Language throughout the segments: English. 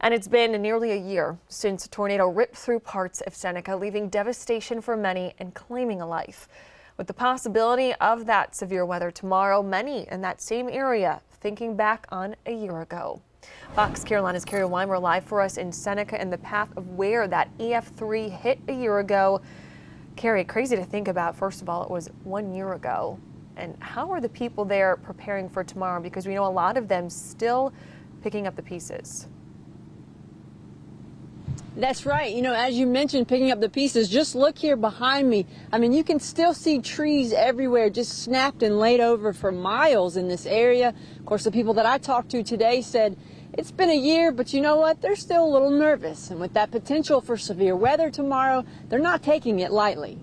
And it's been nearly a year since a tornado ripped through parts of Seneca, leaving devastation for many and claiming a life. With the possibility of that severe weather tomorrow, many in that same area thinking back on a year ago. Fox Carolina's Carrie Weimer live for us in Seneca in the path of where that EF3 hit a year ago. Carrie, crazy to think about. First of all, it was 1 year ago. And how are the people there preparing for tomorrow? Because we know a lot of them still picking up the pieces. That's right. You know, as you mentioned, picking up the pieces, just look here behind me. I mean, you can still see trees everywhere, just snapped and laid over for miles in this area. Of course, the people that I talked to today said it's been a year, but you know what? They're still a little nervous. And with that potential for severe weather tomorrow, they're not taking it lightly.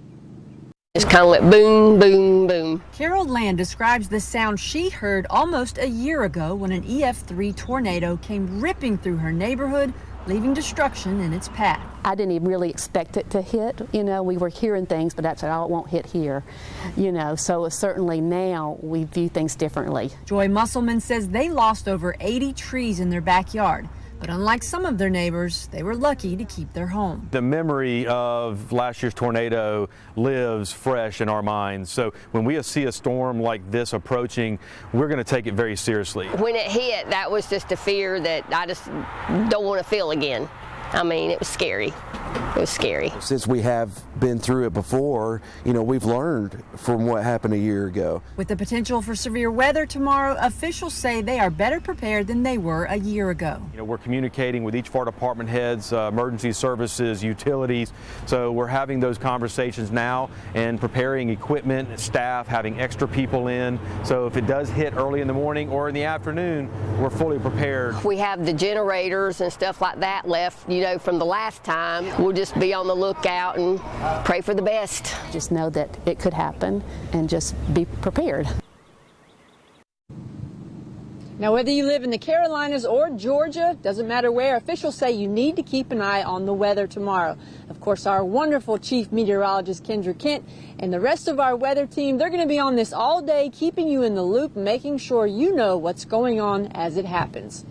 It's kind of like boom, boom, boom. Carol Land describes the sound she heard almost a year ago when an EF3 tornado came ripping through her neighborhood, leaving destruction in its path. I didn't even really expect it to hit. You know, we were hearing things, but I said, oh, it won't hit here. You know, so certainly now we view things differently. Joy Musselman says they lost over 80 trees in their backyard. But unlike some of their neighbors, they were lucky to keep their home. The memory of last year's tornado lives fresh in our minds. So when we see a storm like this approaching, we're going to take it very seriously. When it hit, that was just a fear that I just don't want to feel again. I mean, it was scary. It was scary. Since we have been through it before, you know, we've learned from what happened a year ago. With the potential for severe weather tomorrow, officials say they are better prepared than they were a year ago. You know, we're communicating with each of our department heads, emergency services, utilities. So we're having those conversations now and preparing equipment, staff, having extra people in. So if it does hit early in the morning or in the afternoon, we're fully prepared. We have the generators and stuff like that left, you know, from the last time. We'll just be on the lookout and pray for the best. Just know that it could happen and just be prepared. Now, whether you live in the Carolinas or Georgia, doesn't matter where, officials say you need to keep an eye on the weather tomorrow. Of course, our wonderful Chief Meteorologist Kendra Kent and the rest of our weather team, they're going to be on this all day, keeping you in the loop, making sure you know what's going on as it happens.